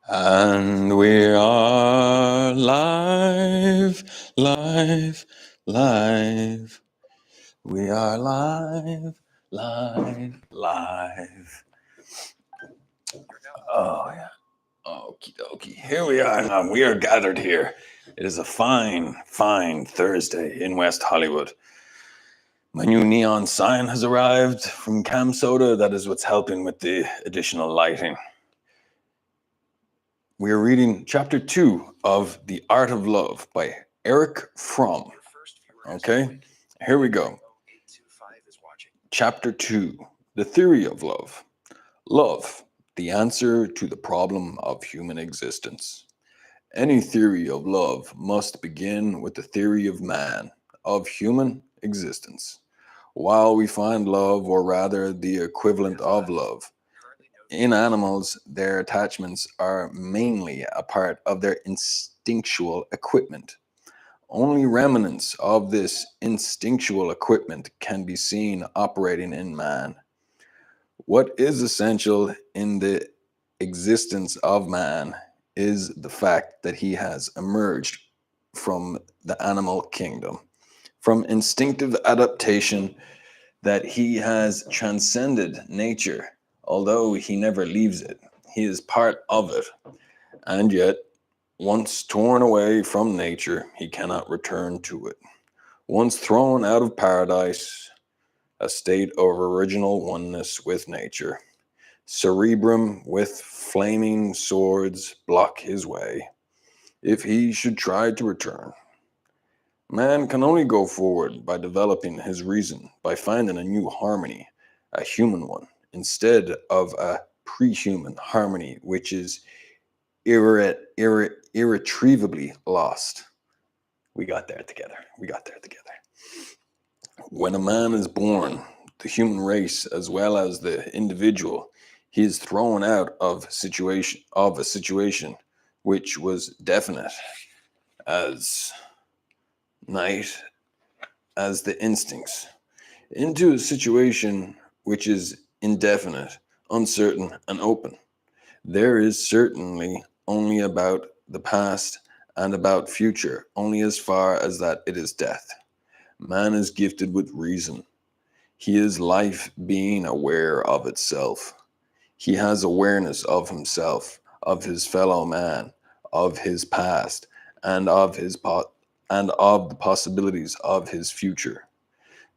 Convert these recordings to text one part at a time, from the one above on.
And we are live, live, live. We are live, live, live. Oh, yeah. Okie dokie. Here we are now. We are gathered here. It is a fine, fine Thursday in West Hollywood. My new neon sign has arrived from Cam Soda. That is what's helping with the additional lighting. We are reading chapter 2 of The Art of Love by Erich Fromm. Okay, here we go. Chapter 2, The Theory of Love. Love, the answer to the problem of human existence. Any theory of love must begin with the theory of man, of human existence. While we find love, or rather the equivalent of love, in animals, their attachments are mainly a part of their instinctual equipment. Only remnants of this instinctual equipment can be seen operating in man. What is essential in the existence of man is the fact that he has emerged from the animal kingdom, from instinctive adaptation, that he has transcended nature, although he never leaves it. He is part of it, and yet, once torn away from nature, he cannot return to it. Once thrown out of paradise, a state of original oneness with nature, cerebrum with flaming swords block his way, if he should try to return. Man can only go forward by developing his reason, by finding a new harmony, a human one, instead of a pre-human harmony which is irretrievably lost. We got there together. When a man is born, the human race as well as the individual, he is thrown out of a situation which was definite as night, as the instincts, into a situation which is indefinite, uncertain, and open. There is certainly only about the past and about future, only as far as that it is death. Man is gifted with reason. He is life being aware of itself. He has awareness of himself, of his fellow man, of his past, and of and of the possibilities of his future.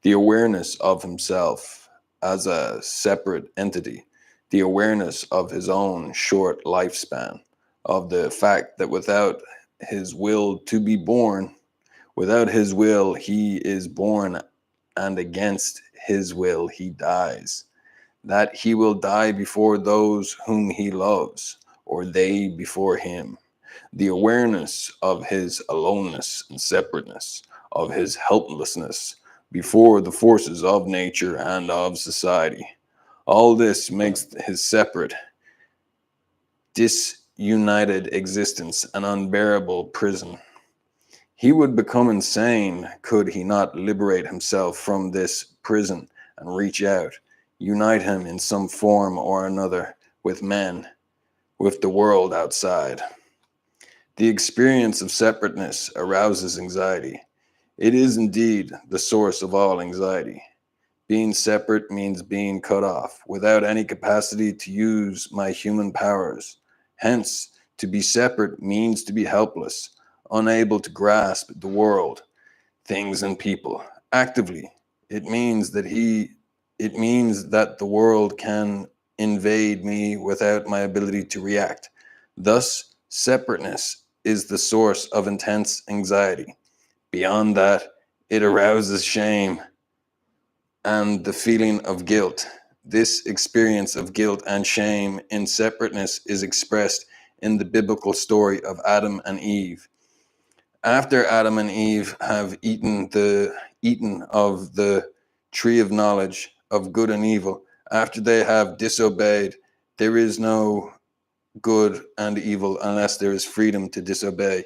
The awareness of himself as a separate entity, the awareness of his own short lifespan, of the fact that without his will to be born, without his will he is born, and against his will he dies, that he will die before those whom he loves, or they before him. The awareness of his aloneness and separateness, of his helplessness before the forces of nature and of society. All this makes his separate, disunited existence an unbearable prison. He would become insane could he not liberate himself from this prison and reach out, unite him in some form or another with men, with the world outside. The experience of separateness arouses anxiety. It is indeed the source of all anxiety. Being separate means being cut off, without any capacity to use my human powers. Hence, to be separate means to be helpless, unable to grasp the world, things, and people actively. It means that the world can invade me without my ability to react. Thus, separateness is the source of intense anxiety. Beyond that, it arouses shame and the feeling of guilt. This experience of guilt and shame in separateness is expressed in the biblical story of Adam and Eve. After Adam and Eve have eaten of the tree of knowledge of good and evil, after they have disobeyed, there is no good and evil unless there is freedom to disobey.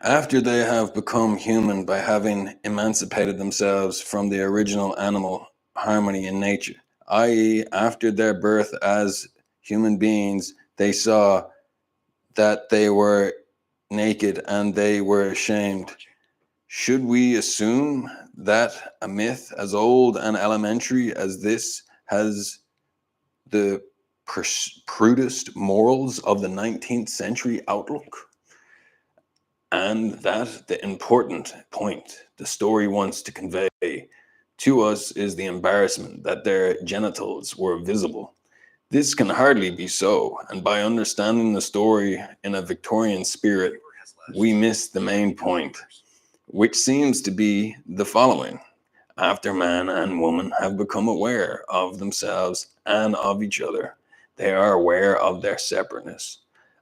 After they have become human by having emancipated themselves from the original animal harmony in nature, i.e., after their birth as human beings, they saw that they were naked and they were ashamed. Should we assume that a myth as old and elementary as this has the prudest morals of the 19th century outlook? And that the important point the story wants to convey to us is the embarrassment that their genitals were visible. This can hardly be so, and by understanding the story in a Victorian spirit, we miss the main point, which seems to be the following. After man and woman have become aware of themselves and of each other, they are aware of their separateness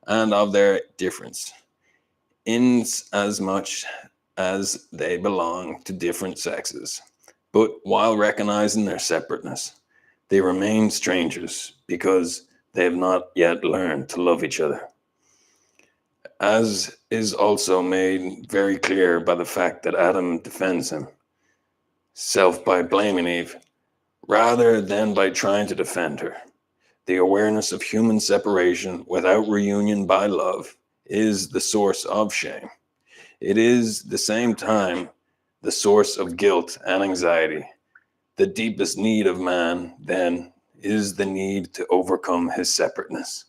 and of their difference, in as much as they belong to different sexes. But while recognizing their separateness, they remain strangers because they have not yet learned to love each other. As is also made very clear by the fact that Adam defends himself by blaming Eve, rather than by trying to defend her. The awareness of human separation without reunion by love is the source of shame. It is, at the same time, the source of guilt and anxiety. The deepest need of man, then, is the need to overcome his separateness,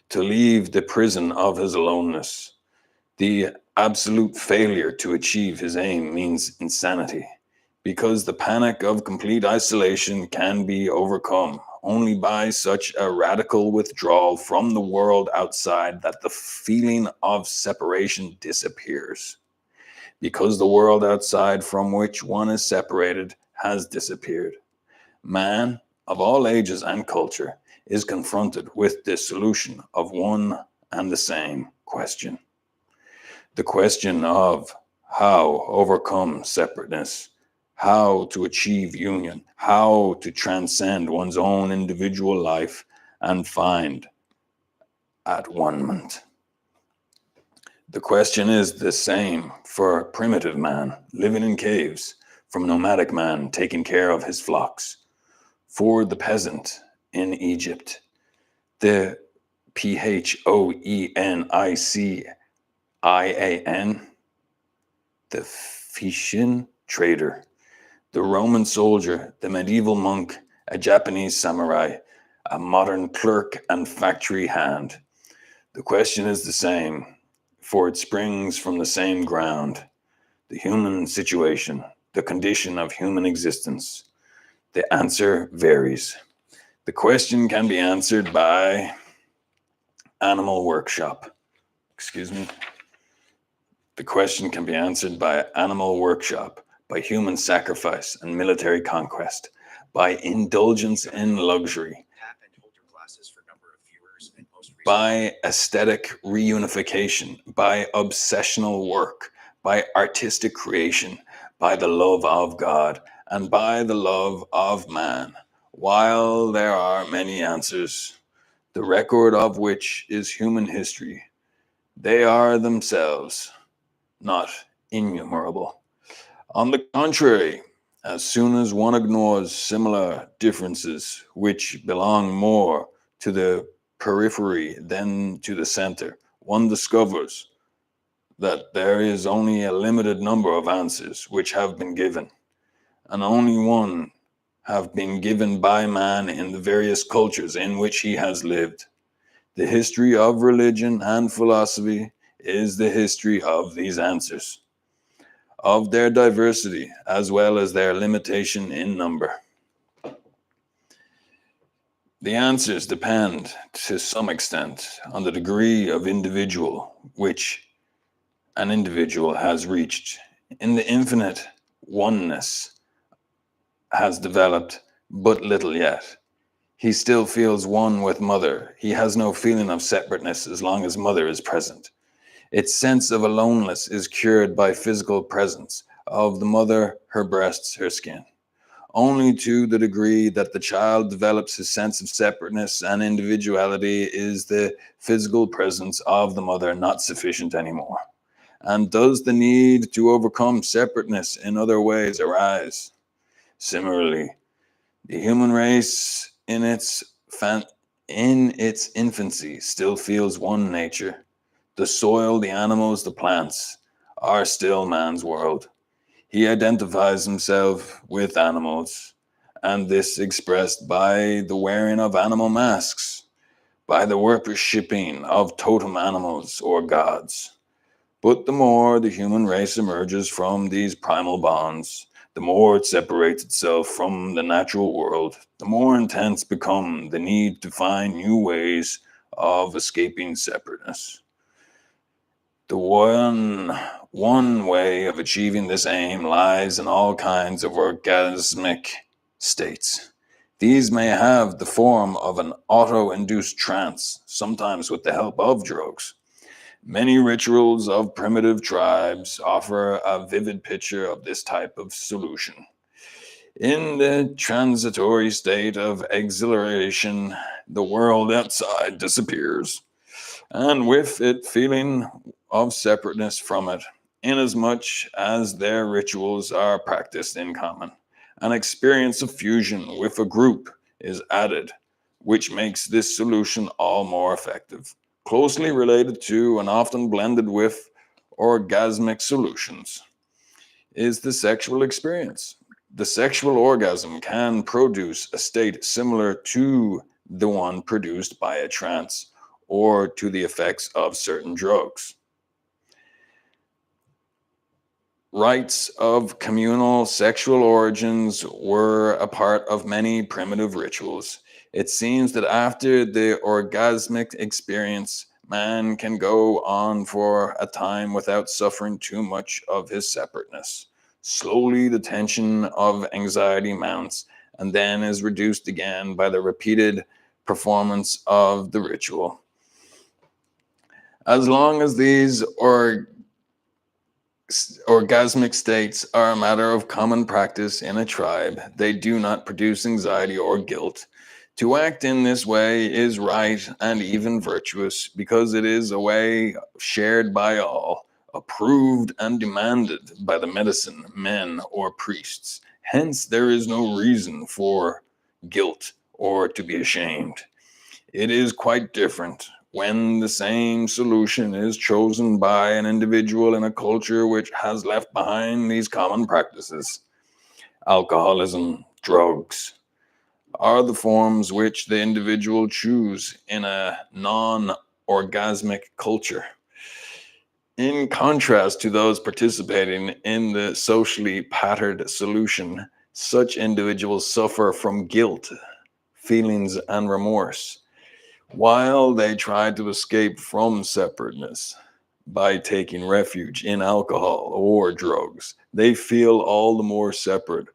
to leave the prison of his aloneness. The absolute failure to achieve his aim means insanity, because the panic of complete isolation can be overcome only by such a radical withdrawal from the world outside that the feeling of separation disappears. Because the world outside from which one is separated has disappeared. Man, of all ages and culture, is confronted with the solution of one and the same question. The question of how overcome separateness, how to achieve union, how to transcend one's own individual life and find at one-ment. The question is the same for primitive man living in caves, from nomadic man taking care of his flocks, for the peasant in Egypt, the Phoenician, the Phoenician trader, the Roman soldier, the medieval monk, a Japanese samurai, a modern clerk and factory hand. The question is the same, for it springs from the same ground, the human situation, the condition of human existence. The answer varies. The question can be answered by animal workshop. The question can be answered by animal workshop, by human sacrifice and military conquest, by indulgence in luxury, by aesthetic reunification, by obsessional work, by artistic creation, by the love of God, and by the love of man. While there are many answers, the record of which is human history, they are themselves not innumerable. On the contrary, as soon as one ignores similar differences which belong more to the periphery than to the center, one discovers that there is only a limited number of answers which have been given, and only one have been given by man in the various cultures in which he has lived. The history of religion and philosophy is the history of these answers, of their diversity as well as their limitation in number. The answers depend to some extent on the degree of individual which an individual has reached. In the infinite, oneness has developed but little yet. He still feels one with mother. He has no feeling of separateness as long as mother is present. Its sense of aloneness is cured by physical presence of the mother, her breasts, her skin. Only to the degree that the child develops his sense of separateness and individuality is the physical presence of the mother not sufficient anymore. And does the need to overcome separateness in other ways arise? Similarly, the human race in its in its infancy still feels one nature. The soil, the animals, the plants are still man's world. He identifies himself with animals, and this expressed by the wearing of animal masks, by the worshipping of totem animals or gods. But the more the human race emerges from these primal bonds, the more it separates itself from the natural world, the more intense become the need to find new ways of escaping separateness. The one way of achieving this aim lies in all kinds of orgasmic states. These may have the form of an auto-induced trance, sometimes with the help of drugs. Many rituals of primitive tribes offer a vivid picture of this type of solution. In the transitory state of exhilaration, the world outside disappears, and with it feeling of separateness from it, inasmuch as their rituals are practiced in common. An experience of fusion with a group is added, which makes this solution all more effective. Closely related to and often blended with orgasmic solutions is the sexual experience. The sexual orgasm can produce a state similar to the one produced by a trance or to the effects of certain drugs. Rites of communal sexual origins were a part of many primitive rituals. It seems that after the orgasmic experience, man can go on for a time without suffering too much of his separateness. Slowly, the tension of anxiety mounts and then is reduced again by the repeated performance of the ritual. As long as these orgasmic states are a matter of common practice in a tribe, they do not produce anxiety or guilt. To act in this way is right and even virtuous because it is a way shared by all, approved and demanded by the medicine men or priests. Hence, there is no reason for guilt or to be ashamed. It is quite different when the same solution is chosen by an individual in a culture which has left behind these common practices. Alcoholism, drugs, are the forms which the individual choose in a non-orgasmic culture. In contrast to those participating in the socially patterned solution, such individuals suffer from guilt, feelings, and remorse while they try to escape from separateness by taking refuge in alcohol or drugs. They feel all the more separate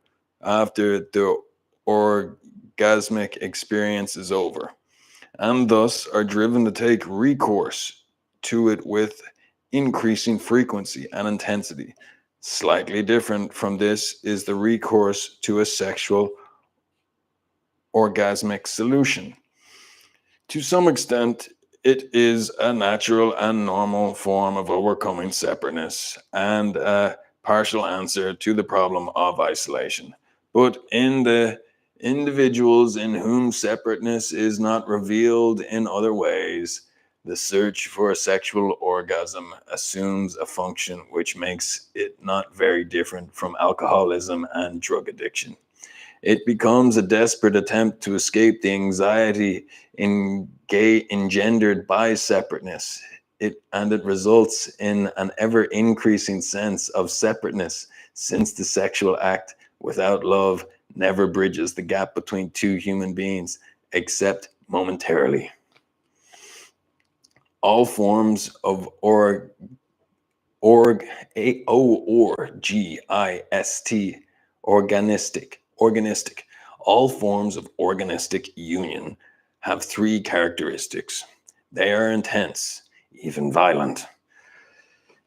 after the orgasmic experience is over, and thus are driven to take recourse to it with increasing frequency and intensity. Slightly different from this is the recourse to a sexual orgasmic solution. To some extent, it is a natural and normal form of overcoming separateness and a partial answer to the problem of isolation. But in the individuals in whom separateness is not revealed in other ways, the search for a sexual orgasm assumes a function which makes it not very different from alcoholism and drug addiction. It becomes a desperate attempt to escape the anxiety engendered by separateness. It results in an ever increasing sense of separateness, since the sexual act without love never bridges the gap between two human beings, except momentarily. All forms of organistic. All forms of organistic union have three characteristics. They are intense, even violent.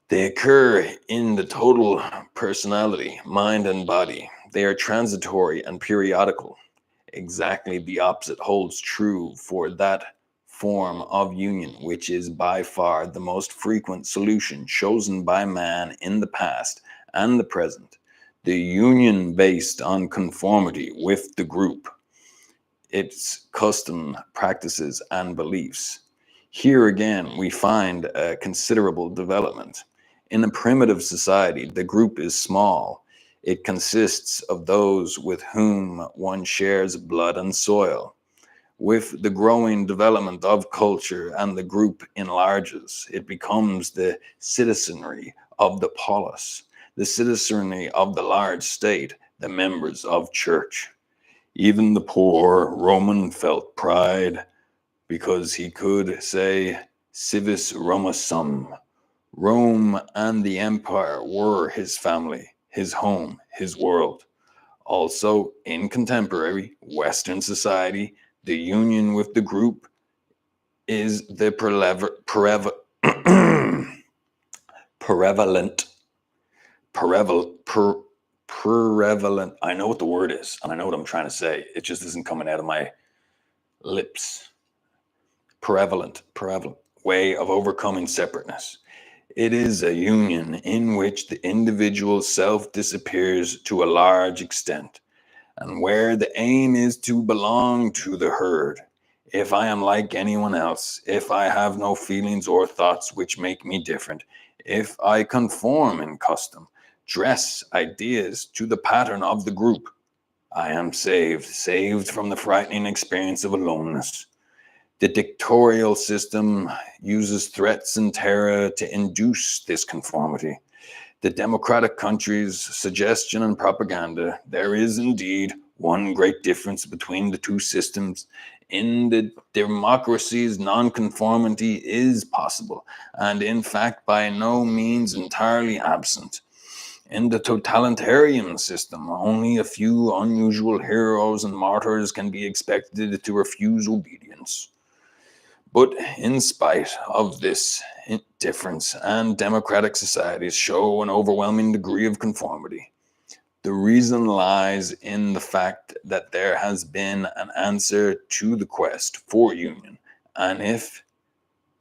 They occur in the total personality, mind and body. They are transitory and periodical. Exactly the opposite holds true for that form of union, which is by far the most frequent solution chosen by man in the past and the present. The union based on conformity with the group its custom, practices, and beliefs. Here again, we find a considerable development. In a primitive society, the group is small. It consists of those with whom one shares blood and soil. With the growing development of culture and the group enlarges, it becomes the citizenry of the polis, the citizenry of the large state, the members of church. Even the poor Roman felt pride because he could say, Civis Roma sum. Rome and the empire were his family, his home, his world. Also, in contemporary Western society, the union with the group is the prevalent, prevalent. I know what the word is, and I know what I'm trying to say. It just isn't coming out of my lips. Prevalent way of overcoming separateness. It is a union in which the individual self disappears to a large extent, and where the aim is to belong to the herd. If I am like anyone else, if I have no feelings or thoughts which make me different, if I conform in custom, dress, ideas to the pattern of the group, I am saved from the frightening experience of aloneness. The dictatorial system uses threats and terror to induce this conformity. The democratic countries' suggestion and propaganda, there is indeed one great difference between the two systems. In the democracies, nonconformity is possible, and in fact, by no means entirely absent. In the totalitarian system, only a few unusual heroes and martyrs can be expected to refuse obedience. But in spite of this difference, and democratic societies show an overwhelming degree of conformity, the reason lies in the fact that there has been an answer to the quest for union, and if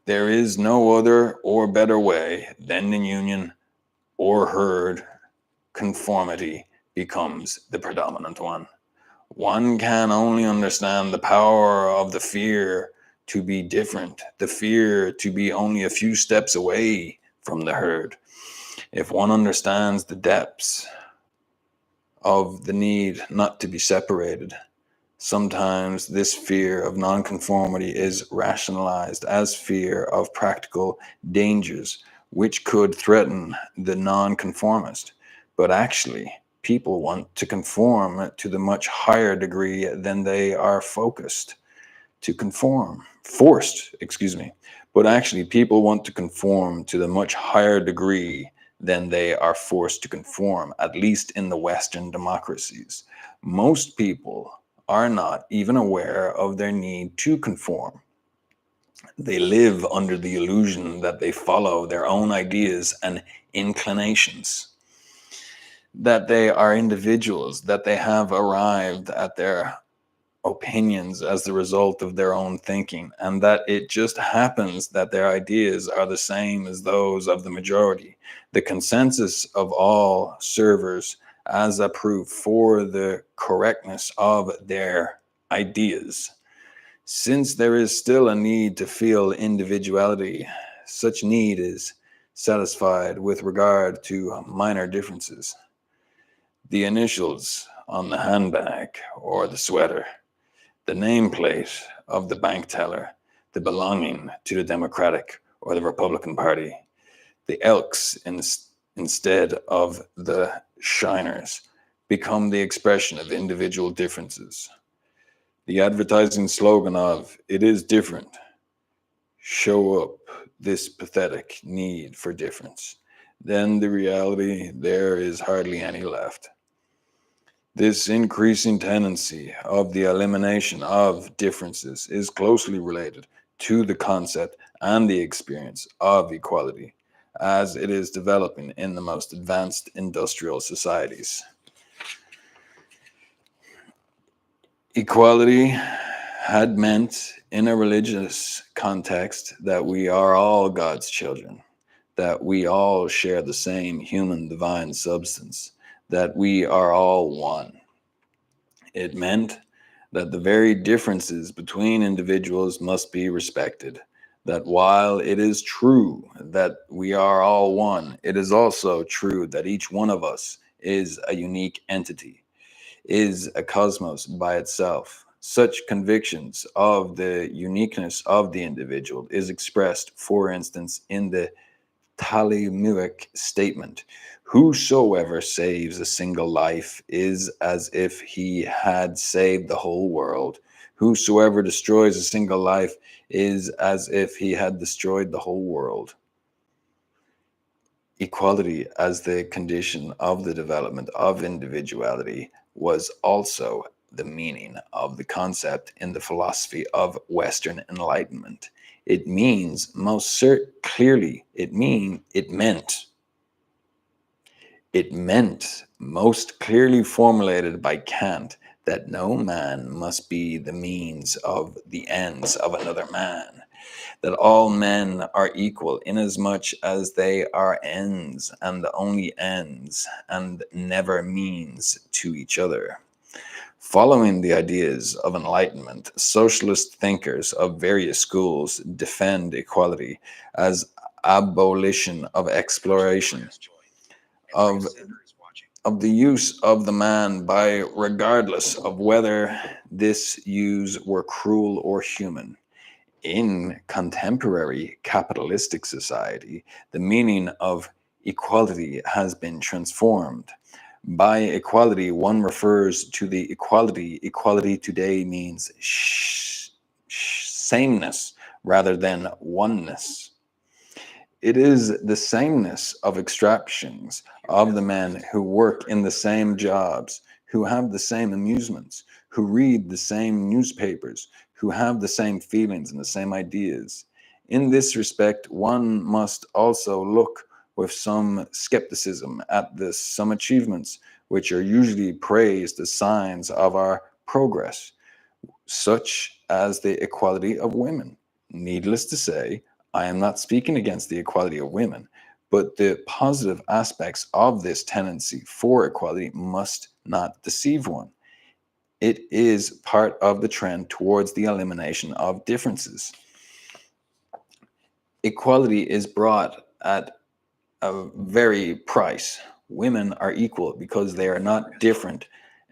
there is no other or better way, then the union or herd conformity becomes the predominant one. One can only understand the power of the fear to be different, the fear to be only a few steps away from the herd. If one understands the depths of the need not to be separated, sometimes this fear of nonconformity is rationalized as fear of practical dangers which could threaten the nonconformist. But actually, people want to conform to the much higher degree than they are But actually, people want to conform to the much higher degree than they are forced to conform, at least in the Western democracies. Most people are not even aware of their need to conform. They live under the illusion that they follow their own ideas and inclinations, that they are individuals, that they have arrived at their opinions as the result of their own thinking, and that it just happens that their ideas are the same as those of the majority. The consensus of all servers as a proof for the correctness of their ideas. Since there is still a need to feel individuality, such need is satisfied with regard to minor differences. The initials on the handbag or the sweater, the nameplate of the bank teller, the belonging to the Democratic or the Republican Party, the elks instead of the shiners become the expression of individual differences. The advertising slogan of "It is different" show up this pathetic need for difference. Then the reality, there is hardly any left. This increasing tendency of the elimination of differences is closely related to the concept and the experience of equality as it is developing in the most advanced industrial societies. Equality had meant in a religious context that we are all God's children, that we all share the same human divine substance, that we are all one. It meant that the very differences between individuals must be respected, that while it is true that we are all one, it is also true that each one of us is a unique entity, is a cosmos by itself. Such convictions of the uniqueness of the individual is expressed, for instance, in the Talmudic statement: whosoever saves a single life is as if he had saved the whole world. Whosoever destroys a single life is as if he had destroyed the whole world. Equality as the condition of the development of individuality was also the meaning of the concept in the philosophy of Western Enlightenment. It means most clearly, it meant most clearly formulated by Kant that no man must be the means of the ends of another man, that all men are equal inasmuch as they are ends and only ends and never means to each other. Following the ideas of enlightenment, socialist thinkers of various schools defend equality as abolition of exploration, of the use of the man by regardless of whether this use were cruel or human. In contemporary capitalistic society, the meaning of equality has been transformed. By equality, one refers to the equality. Equality today means sameness rather than oneness. It is the sameness of extractions of the men who work in the same jobs, who have the same amusements, who read the same newspapers, who have the same feelings and the same ideas. In this respect, one must also look with some skepticism at some achievements which are usually praised as signs of our progress, such as the equality of women. Needless to say, I am not speaking against the equality of women, but the positive aspects of this tendency for equality must not deceive one. It is part of the trend towards the elimination of differences. Equality is brought at a very price. Women are equal because they are not different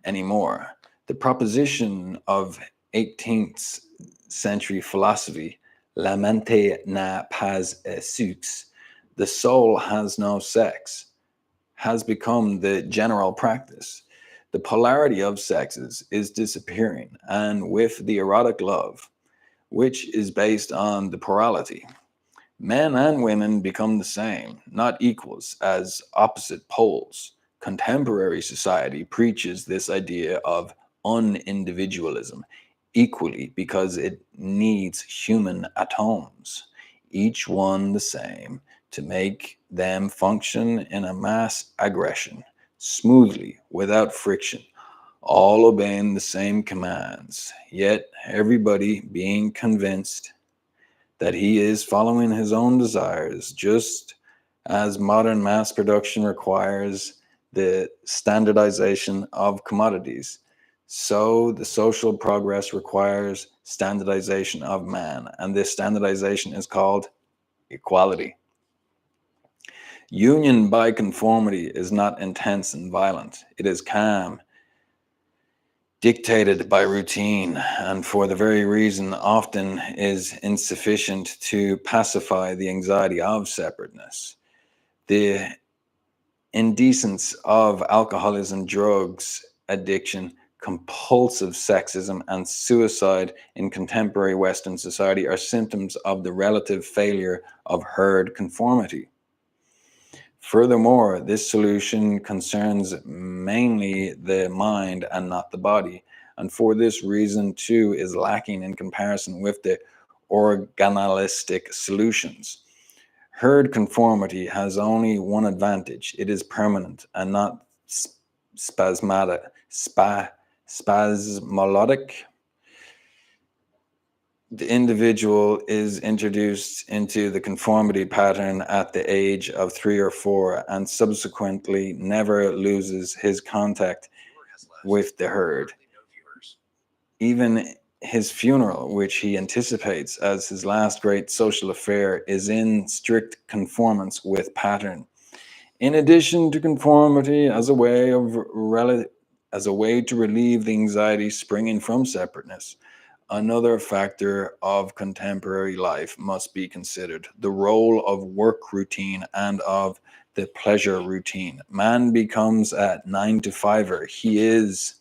anymore. The proposition of 18th century philosophy, la mente n'a pas sexe, the soul has no sex, has become the general practice. The polarity of sexes is disappearing, and with the erotic love, which is based on the plurality, men and women become the same, not equals, as opposite poles. Contemporary society preaches this idea of unindividualism equally because it needs human atoms, each one the same, to make them function in a mass aggression, smoothly, without friction, all obeying the same commands, yet everybody being convinced that he is following his own desires, just as modern mass production requires the standardization of commodities. So the social progress requires standardization of man, and this standardization is called equality. Union by conformity is not intense and violent. It is calm, dictated by routine, and for the very reason often is insufficient to pacify the anxiety of separateness. The indecence of alcoholism, drugs addiction, compulsive sexism, and suicide in contemporary Western society are symptoms of the relative failure of herd conformity. Furthermore, this solution concerns mainly the mind and not the body, and for this reason too is lacking in comparison with the organalistic solutions. Herd conformity has only one advantage: it is permanent and not spasmodic. Spasmodic. The individual is introduced into the conformity pattern at the age of 3 or 4 and subsequently never loses his contact with the herd. Even his funeral, which he anticipates as his last great social affair, is in strict conformance with pattern. In addition to conformity as a way to relieve the anxiety springing from separateness, another factor of contemporary life must be considered: the role of work routine and of the pleasure routine. Man becomes a 9 to 5er. He is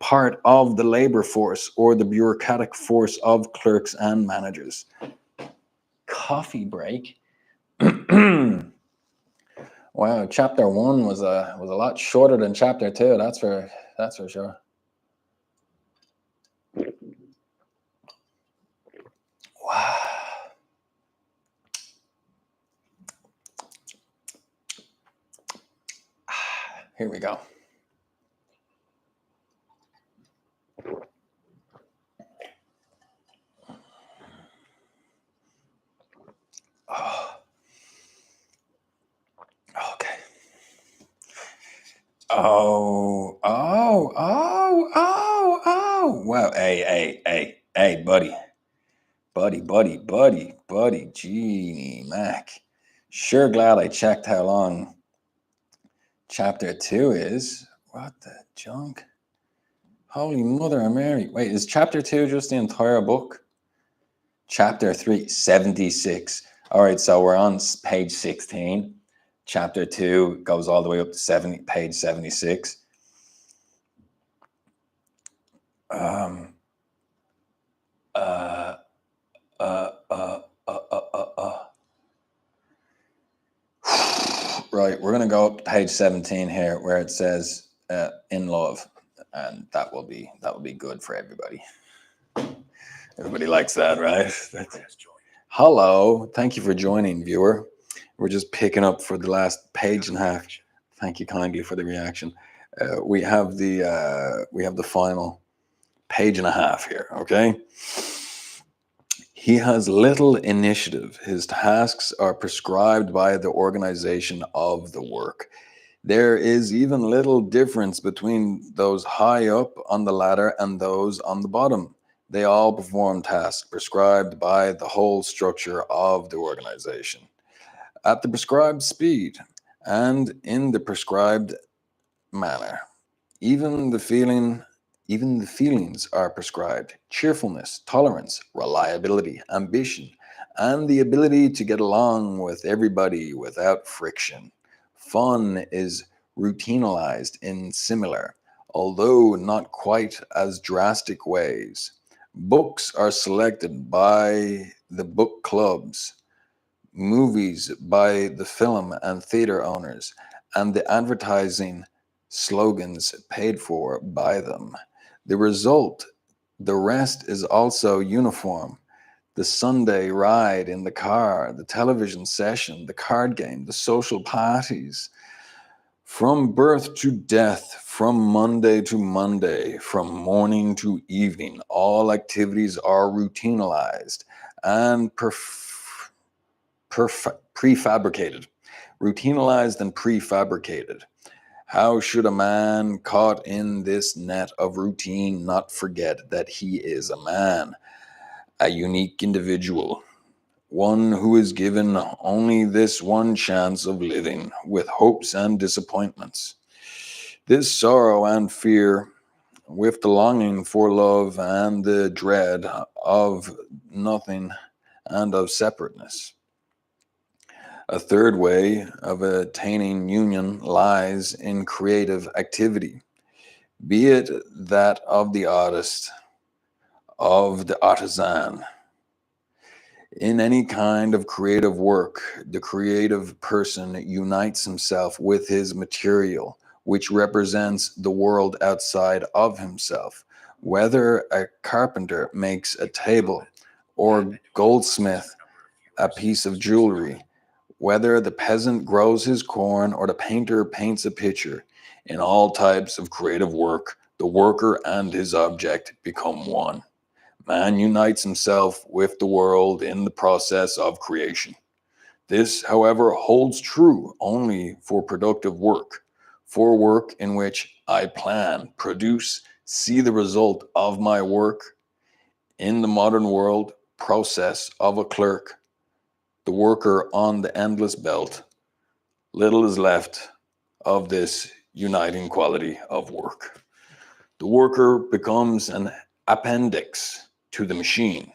part of the labor force or the bureaucratic force of clerks and managers. Coffee break. Wow, chapter 1 was a lot shorter than chapter 2. That's for sure. Wow. Here we go. Oh. Okay. Oh. Wow. Hey, buddy. Genie Mac. Sure glad I checked how long chapter 2 is. What the junk? Holy Mother of Mary. Wait, is chapter 2 just the entire book? Chapter 3, 76. All right, so we're on page 16. Chapter 2 goes all the way up to page 76. Um, uh, uh, uh, uh, uh, uh, uh. Right, we're going to go up to page 17 here where it says in love, and that will be good for everybody. Everybody likes that, right? Hello, thank you for joining, viewer. We're just picking up for the last page and a half. Thank you kindly for the reaction. We have the final page and a half here. Okay. He has little initiative. His tasks are prescribed by the organization of the work. There is even little difference between those high up on the ladder and those on the bottom. They all perform tasks prescribed by the whole structure of the organization at the prescribed speed and in the prescribed manner. Even the feelings are prescribed: cheerfulness, tolerance, reliability, ambition, and the ability to get along with everybody without friction. Fun is routinized in similar, although not quite as drastic ways. Books are selected by the book clubs, movies by the film and theater owners, and the advertising slogans paid for by them. The result, the rest is also uniform: the Sunday ride in the car, the television session, the card game, the social parties. From birth to death, from Monday to Monday, from morning to evening, all activities are routinized and prefabricated. Routinized and prefabricated. How should a man caught in this net of routine not forget that he is a man, a unique individual, one who is given only this one chance of living, with hopes and disappointments, this sorrow and fear, with the longing for love and the dread of nothing and of separateness? A third way of attaining union lies in creative activity, be it that of the artist, of the artisan. In any kind of creative work, the creative person unites himself with his material, which represents the world outside of himself. Whether a carpenter makes a table or goldsmith a piece of jewelry, whether the peasant grows his corn or the painter paints a picture, in all types of creative work, the worker and his object become one. Man unites himself with the world in the process of creation. This, however, holds true only for productive work, for work in which I plan, produce, see the result of my work in the modern world process of a clerk, the worker on the endless belt, little is left of this uniting quality of work. The worker becomes an appendix to the machine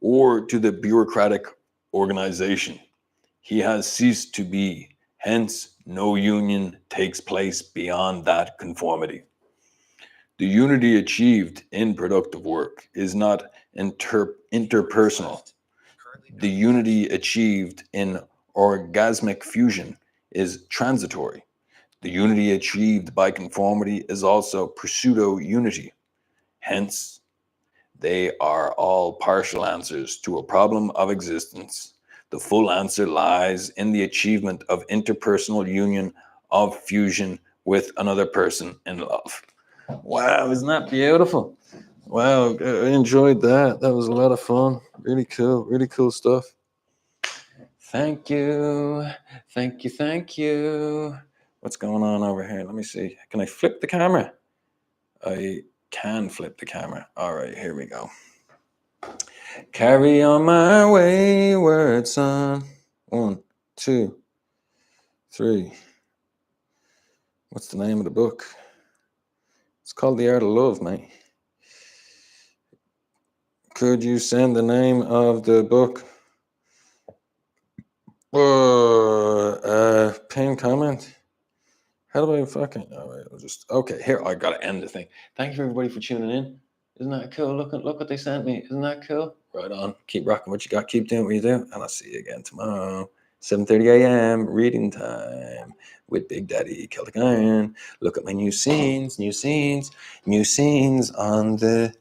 or to the bureaucratic organization. He has ceased to be, hence, no union takes place beyond that conformity. The unity achieved in productive work is not interpersonal. The unity achieved in orgasmic fusion is transitory. The unity achieved by conformity is also pseudo unity. Hence, they are all partial answers to a problem of existence. The full answer lies in the achievement of interpersonal union of fusion with another person in love. Wow, isn't that beautiful? Wow, I enjoyed that. That was a lot of fun. Really cool stuff. Thank you. Thank you. Thank you. What's going on over here? Let me see. Can I flip the camera? I can flip the camera. All right, here we go. Carry on my wayward son. 1, 2, 3. What's the name of the book? It's called The Art of Love, mate. Could you send the name of the book? Pin comment. How do I fucking? All right, I'll just okay. Here, I gotta end the thing. Thank you everybody for tuning in. Isn't that cool? Look what they sent me. Isn't that cool? Right on. Keep rocking what you got. Keep doing what you do, and I'll see you again tomorrow. 7:30 a.m. reading time with Big Daddy Celtic Iron. Look at my new scenes on the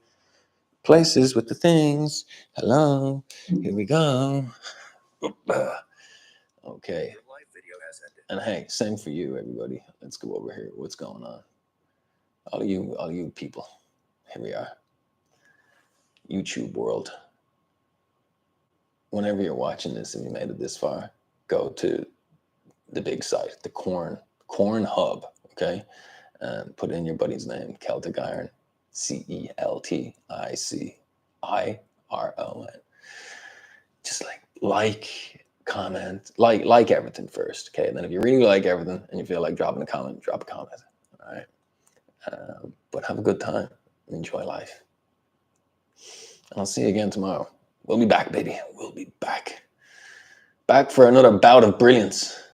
places with the things. Hello, here we go. Okay. And hey, same for you, everybody. Let's go over here. What's going on? All you people. Here we are. YouTube world. Whenever you're watching this and you made it this far, go to the big site, the Corn Hub, okay? And put in your buddy's name, Celtic Iron, CELTICIRON. Just comment, like everything first, okay? And then if you really like everything and you feel like dropping a comment, drop a comment, all right? But have a good time. Enjoy life. And I'll see you again tomorrow. We'll be back, baby. We'll be back. Back for another bout of brilliance.